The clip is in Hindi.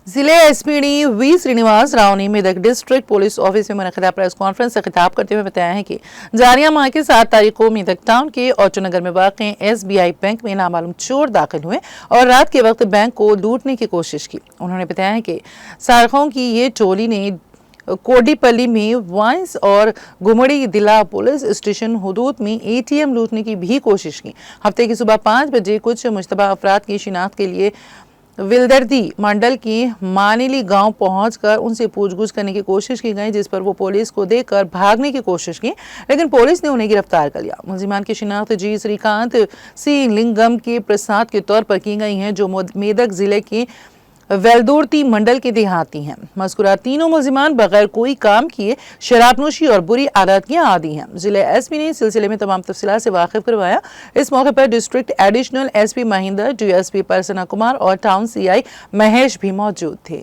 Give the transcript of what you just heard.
जिले एसपीडी वी श्रीनिवास राव ने मेदक डिस्ट्रिक्ट पुलिस ऑफिस में मुनक़िदा प्रेस कॉन्फ्रेंस से खिताब करते हुए बताया है कि जारिया माह की 7 तारीख को मेदक टाउन के ऑटोनगर में वाक़ SBI बैंक में नामालूम चोर दाखिल हुए और रात के वक्त बैंक को लूटने की कोशिश की। उन्होंने बताया है कि सारखों की ये टोली ने कोडीपल्ली में वाइंस और गुमड़ी दिला पुलिस स्टेशन हुदूद में ATM लूटने की भी कोशिश की। हफ्ते की सुबह 5 बजे कुछ मुश्तबा अफराद की शिनाख्त के लिए विलदर्दी मंडल की मानेली गांव पहुंचकर उनसे पूछगछ करने की कोशिश की गई, जिस पर वो पुलिस को देखकर भागने की कोशिश की, लेकिन पुलिस ने उन्हें गिरफ्तार कर लिया। मुलजिमान की शिनाख्त जी श्रीकांत सी लिंगम के प्रसाद के तौर पर की गई है, जो मेदक जिले के वेलदुर्ती मंडल के देहाती हैं। मज़कूरा तीनों मुलजिमान बगैर कोई काम किए शराबनोशी और बुरी आदत के आदी हैं। जिले एसपी ने इस सिलसिले में तमाम तफसीलात से वाकिफ करवाया। इस मौके पर district additional SP Mahendra, DSP Prasanna Kumar और टाउन CI महेश भी मौजूद थे।